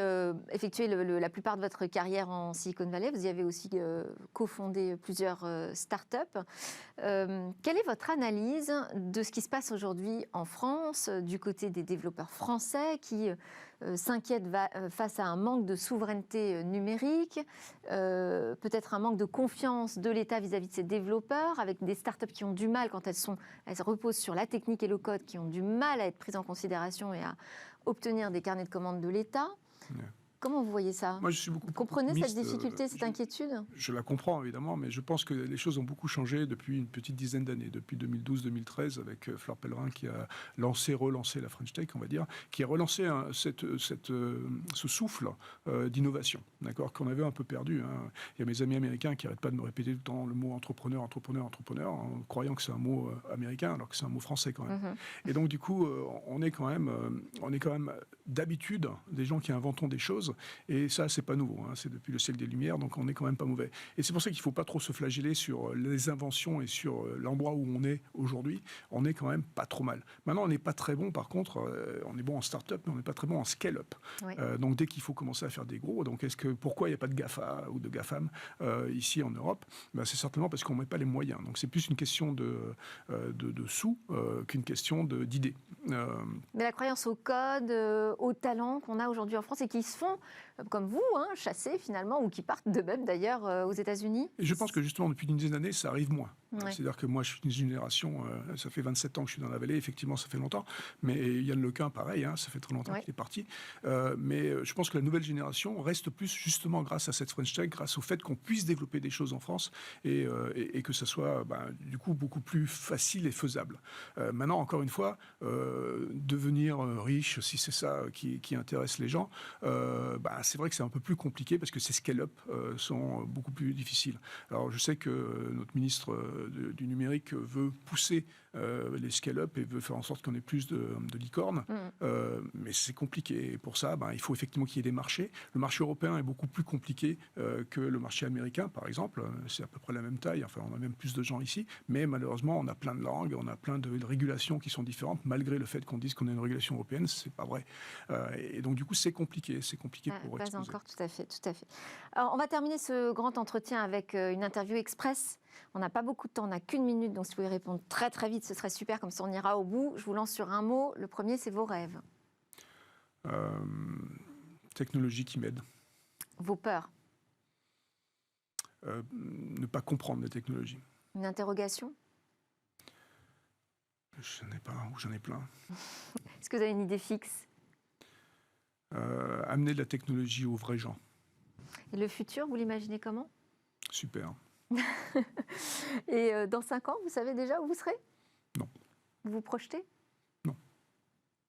effectué la plupart de votre carrière en Silicon Valley. Vous y avez aussi cofondé plusieurs startups. Quelle est votre analyse de ce qui se passe aujourd'hui en France, du côté des développeurs français qui s'inquiètent face à un manque de souveraineté numérique, peut-être un manque de confiance de l'État vis-à-vis de ses développeurs, avec des startups qui ont du mal quand elles reposent sur la technique et le code, qui ont du mal à être prises en considération et à obtenir des carnets de commandes de l'État. Ouais. Comment vous voyez ça ? Moi, je suis beaucoup Vous comprenez cette difficulté, cette inquiétude ? Je la comprends, évidemment, mais je pense que les choses ont beaucoup changé depuis une petite dizaine d'années, depuis 2012-2013, avec Fleur Pellerin qui a relancé la French Tech, on va dire, qui a relancé ce souffle d'innovation, d'accord, qu'on avait un peu perdu. Hein. Il y a mes amis américains qui n'arrêtent pas de me répéter tout le temps le mot entrepreneur, en croyant que c'est un mot américain, alors que c'est un mot français quand même. Et donc, du coup, on est quand même d'habitude des gens qui inventons des choses. Et ça, c'est pas nouveau, hein, c'est depuis le siècle des Lumières, donc on est quand même pas mauvais. Et c'est pour ça qu'il faut pas trop se flageller sur les inventions et sur l'endroit où on est aujourd'hui. On est quand même pas trop mal. Maintenant, on n'est pas très bon, par contre, on est bon en start-up, mais on n'est pas très bon en scale-up. Oui. Donc dès qu'il faut commencer à faire des gros, donc pourquoi il n'y a pas de GAFA ou de GAFAM ici en Europe ? C'est certainement parce qu'on ne met pas les moyens. Donc c'est plus une question de sous qu'une question d'idées. Mais la croyance au code, au talent qu'on a aujourd'hui en France et qui se font, comme vous, chassés finalement, ou qui partent d'eux-mêmes d'ailleurs aux États-Unis. Et je pense que justement depuis une dizaine d'années, ça arrive moins. Ouais. C'est-à-dire que moi, je suis une génération, ça fait 27 ans que je suis dans la vallée, effectivement, ça fait longtemps. Mais Yann Lequin, pareil, ça fait très longtemps qu'il est parti. Mais je pense que la nouvelle génération reste plus justement grâce à cette French Tech, grâce au fait qu'on puisse développer des choses en France et que ça soit du coup beaucoup plus facile et faisable. Maintenant, encore une fois, devenir riche, si c'est ça qui intéresse les gens, c'est vrai que c'est un peu plus compliqué parce que ces scale-up sont beaucoup plus difficiles. Alors, je sais que notre ministre du numérique veut pousser les scale-up et veut faire en sorte qu'on ait plus de licornes, mais c'est compliqué. Et pour ça, il faut effectivement qu'il y ait des marchés. Le marché européen est beaucoup plus compliqué que le marché américain, par exemple. C'est à peu près la même taille, enfin on a même plus de gens ici, mais malheureusement on a plein de langues, on a plein de régulations qui sont différentes, malgré le fait qu'on dise qu'on a une régulation européenne, c'est pas vrai. Et donc, du coup, c'est compliqué. C'est compliqué pour pas exploser. encore, tout à fait, tout à fait. Alors, on va terminer ce grand entretien avec une interview express. On n'a pas beaucoup de temps, on n'a qu'1 minute, donc si vous pouvez répondre très très vite, ce serait super, comme ça on ira au bout. Je vous lance sur un mot. Le premier, c'est vos rêves. Technologie qui m'aide. Vos peurs. Ne pas comprendre la technologie. Une interrogation. J'en ai pas un ou j'en ai plein. Est-ce que vous avez une idée fixe? Amener de la technologie aux vrais gens. Et le futur, vous l'imaginez comment? Super. Et dans 5 ans, vous savez déjà où vous serez? Non. Vous vous projetez? Non.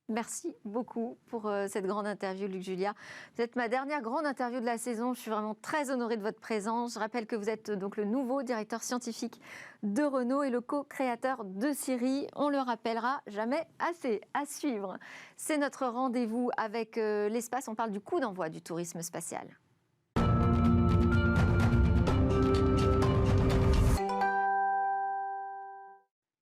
Merci beaucoup pour cette grande interview, Luc Julia. Vous êtes ma dernière grande interview de la saison. Je suis vraiment très honorée de votre présence. Je rappelle que vous êtes donc le nouveau directeur scientifique de Renault et le co-créateur de Siri. On le rappellera jamais assez. À suivre, c'est notre rendez-vous avec l'espace. On parle du coup d'envoi du tourisme spatial.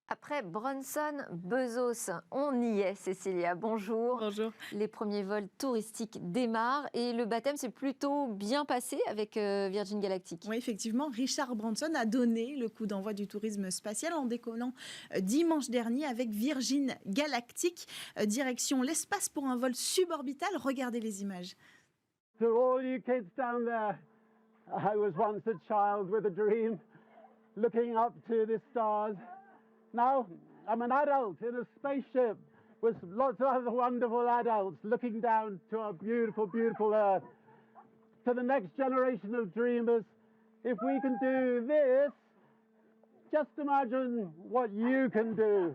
Après Bronson, Bezos, on y est, Cécilia. Bonjour. Bonjour. Les premiers vols touristiques démarrent et le baptême s'est plutôt bien passé avec Virgin Galactic. Oui, effectivement, Richard Branson a donné le coup d'envoi du tourisme spatial en décollant dimanche dernier avec Virgin Galactic, direction l'espace pour un vol suborbital. Regardez les images. To all you kids down there, I was once a child with a dream, looking up to the stars. Now I'm an adult in a spaceship with lots of other wonderful adults looking down to our beautiful, beautiful Earth. To the next generation of dreamers, if we can do this, just imagine what you can do.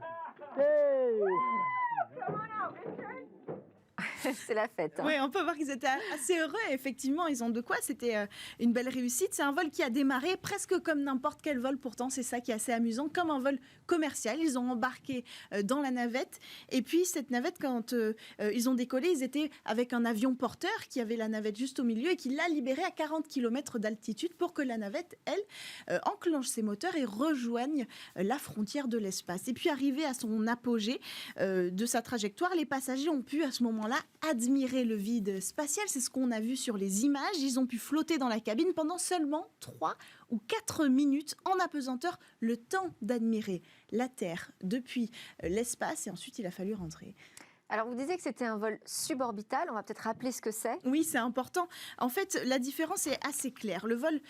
Yay! C'est la fête. Hein. Oui, on peut voir qu'ils étaient assez heureux. Effectivement, ils ont de quoi. C'était une belle réussite. C'est un vol qui a démarré presque comme n'importe quel vol. Pourtant, c'est ça qui est assez amusant, comme un vol commercial. Ils ont embarqué dans la navette. Et puis, cette navette, quand ils ont décollé, ils étaient avec un avion porteur qui avait la navette juste au milieu et qui l'a libérée à 40 km d'altitude pour que la navette, elle, enclenche ses moteurs et rejoigne la frontière de l'espace. Et puis, arrivé à son apogée de sa trajectoire, les passagers ont pu, à ce moment-là, admirer le vide spatial. C'est ce qu'on a vu sur les images. Ils ont pu flotter dans la cabine pendant seulement 3 ou 4 minutes en apesanteur, le temps d'admirer la Terre depuis l'espace. Et ensuite, il a fallu rentrer. Alors, vous disiez que c'était un vol suborbital. On va peut-être rappeler ce que c'est. Oui, c'est important. En fait, la différence est assez claire. Le vol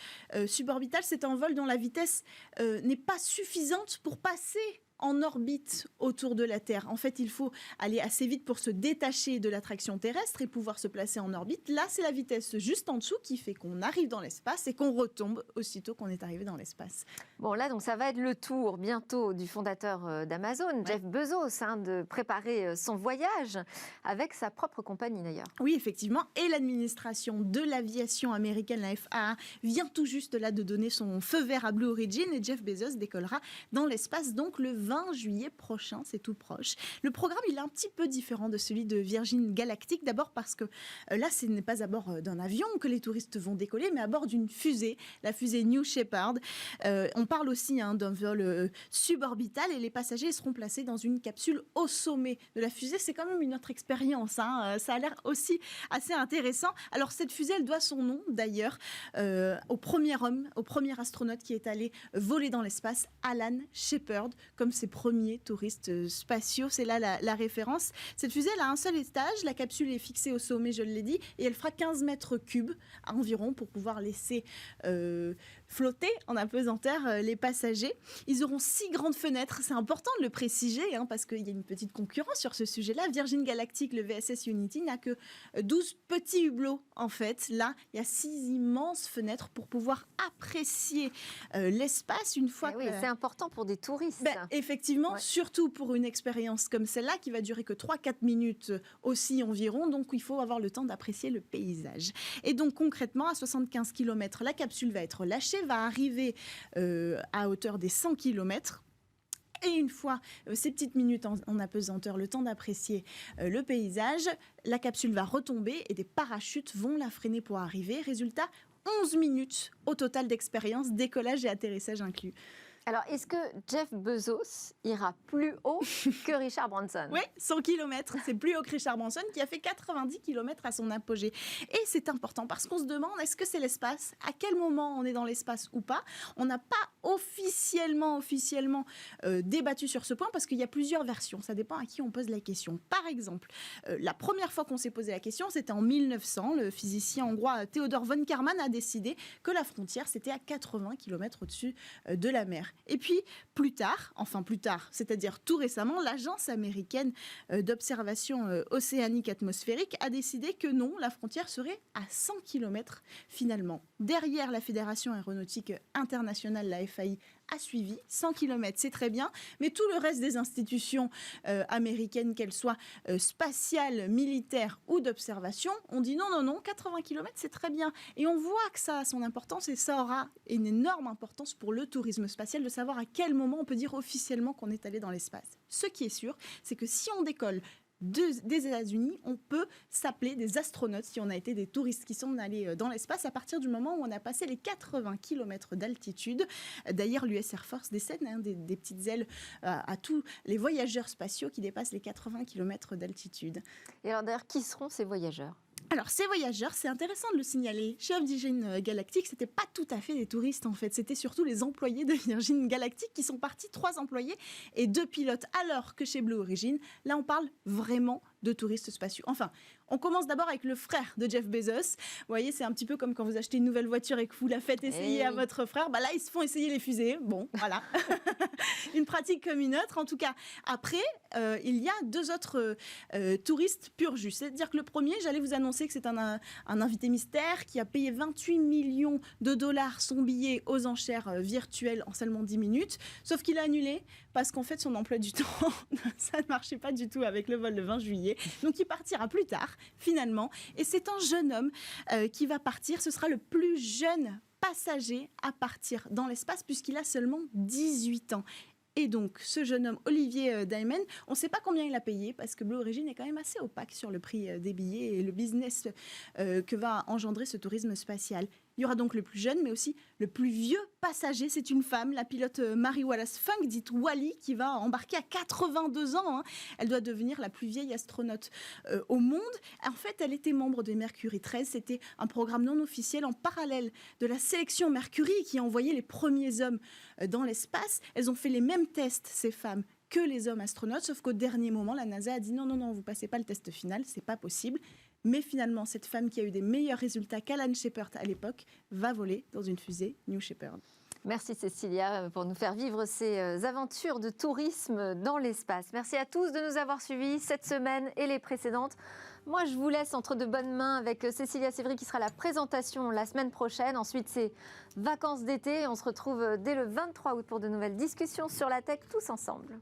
suborbital, c'est un vol dont la vitesse n'est pas suffisante pour passer en orbite autour de la Terre. En fait, il faut aller assez vite pour se détacher de l'attraction terrestre et pouvoir se placer en orbite. Là, c'est la vitesse juste en dessous qui fait qu'on arrive dans l'espace et qu'on retombe aussitôt qu'on est arrivé dans l'espace. Bon, là, donc, ça va être le tour bientôt du fondateur d'Amazon, Jeff Bezos, hein, de préparer son voyage avec sa propre compagnie, d'ailleurs. Oui, effectivement. Et l'administration de l'aviation américaine, la FAA, vient tout juste là de donner son feu vert à Blue Origin et Jeff Bezos décollera dans l'espace donc le 20 juillet prochain, c'est tout proche. Le programme, il est un petit peu différent de celui de Virgin Galactic, d'abord parce que là, ce n'est pas à bord d'un avion que les touristes vont décoller, mais à bord d'une fusée, la fusée New Shepard. On parle aussi d'un vol suborbital et les passagers seront placés dans une capsule au sommet de la fusée. C'est quand même une autre expérience, hein. Ça a l'air aussi assez intéressant. Alors, cette fusée, elle doit son nom, d'ailleurs, au premier homme, au premier astronaute qui est allé voler dans l'espace, Alan Shepard, comme ses premiers touristes spatiaux. C'est là la référence. Cette fusée, elle a un seul étage. La capsule est fixée au sommet, je l'ai dit, et elle fera 15 mètres cubes environ pour pouvoir laisser flotter en apesanteur les passagers. Ils auront 6 grandes fenêtres. C'est important de le préciser, hein, parce qu'il y a une petite concurrence sur ce sujet-là. Virgin Galactic, le VSS Unity, n'a que 12 petits hublots, en fait. Là, il y a 6 immenses fenêtres pour pouvoir apprécier l'espace une fois Oui, c'est important pour des touristes. Effectivement, surtout pour une expérience comme celle-là qui va durer que 3-4 minutes aussi environ, donc il faut avoir le temps d'apprécier le paysage. Et donc concrètement, à 75 km, la capsule va être lâchée, va arriver à hauteur des 100 km. Et une fois ces petites minutes en apesanteur, le temps d'apprécier le paysage, la capsule va retomber et des parachutes vont la freiner pour arriver. Résultat, 11 minutes au total d'expérience, décollage et atterrissage inclus. Alors, est-ce que Jeff Bezos ira plus haut que Richard Branson? Oui, 100 km, c'est plus haut que Richard Branson qui a fait 90 km à son apogée. Et c'est important parce qu'on se demande, est-ce que c'est l'espace? À quel moment on est dans l'espace ou pas? On n'a pas officiellement débattu sur ce point parce qu'il y a plusieurs versions. Ça dépend à qui on pose la question. Par exemple, la première fois qu'on s'est posé la question, c'était en 1900. Le physicien hongrois Theodor von Karman a décidé que la frontière, c'était à 80 km au-dessus de la mer. Et puis, plus tard, c'est-à-dire tout récemment, l'agence américaine d'observation océanique atmosphérique a décidé que non, la frontière serait à 100 km finalement. Derrière, la Fédération aéronautique internationale, la FAI, a suivi. 100 km, c'est très bien, mais tout le reste des institutions américaines, qu'elles soient spatiales, militaires ou d'observation, on dit non, 80 km, c'est très bien. Et on voit que ça a son importance et ça aura une énorme importance pour le tourisme spatial de savoir à quel moment on peut dire officiellement qu'on est allé dans l'espace. Ce qui est sûr, c'est que si on décolle des États-Unis, on peut s'appeler des astronautes si on a été des touristes qui sont allés dans l'espace à partir du moment où on a passé les 80 km d'altitude. D'ailleurs, l'US Air Force décerne des petites ailes à tous les voyageurs spatiaux qui dépassent les 80 km d'altitude. Et alors d'ailleurs, qui seront ces voyageurs? Alors, ces voyageurs, c'est intéressant de le signaler. Chez Virgin Galactic, c'était pas tout à fait des touristes, en fait. C'était surtout les employés de Virgin Galactic qui sont partis, 3 employés et 2 pilotes. Alors que chez Blue Origin, là, on parle vraiment de touristes spatiaux. Enfin, on commence d'abord avec le frère de Jeff Bezos. Vous voyez, c'est un petit peu comme quand vous achetez une nouvelle voiture et que vous la faites essayer à votre frère. Bah là, ils se font essayer les fusées. Bon, voilà. Une pratique comme une autre. En tout cas, après, il y a 2 autres touristes pur jus. C'est-à-dire que le premier, j'allais vous annoncer que c'est un invité mystère qui a payé 28 millions de dollars son billet aux enchères virtuelles en seulement 10 minutes. Sauf qu'il a annulé parce qu'en fait, son emploi du temps, ça ne marchait pas du tout avec le vol le 20 juillet. Donc, il partira plus tard, finalement. Et c'est un jeune homme qui va partir. Ce sera le plus jeune passager à partir dans l'espace puisqu'il a seulement 18 ans. Et donc, ce jeune homme, Olivier Diamond, on ne sait pas combien il a payé parce que Blue Origin est quand même assez opaque sur le prix des billets et le business que va engendrer ce tourisme spatial. Il y aura donc le plus jeune, mais aussi le plus vieux passager. C'est une femme, la pilote Mary Wallace Funk, dite Wally, qui va embarquer à 82 ans. Elle doit devenir la plus vieille astronaute au monde. En fait, elle était membre de Mercury 13. C'était un programme non officiel en parallèle de la sélection Mercury qui a envoyé les premiers hommes dans l'espace. Elles ont fait les mêmes tests, ces femmes, que les hommes astronautes, sauf qu'au dernier moment, la NASA a dit non, vous passez pas le test final, c'est pas possible. Mais finalement, cette femme qui a eu des meilleurs résultats qu'Alan Shepard à l'époque va voler dans une fusée New Shepard. Merci Cécilia pour nous faire vivre ces aventures de tourisme dans l'espace. Merci à tous de nous avoir suivis cette semaine et les précédentes. Moi, je vous laisse entre de bonnes mains avec Cécilia Sévry qui sera à la présentation la semaine prochaine. Ensuite, c'est vacances d'été. On se retrouve dès le 23 août pour de nouvelles discussions sur la tech tous ensemble.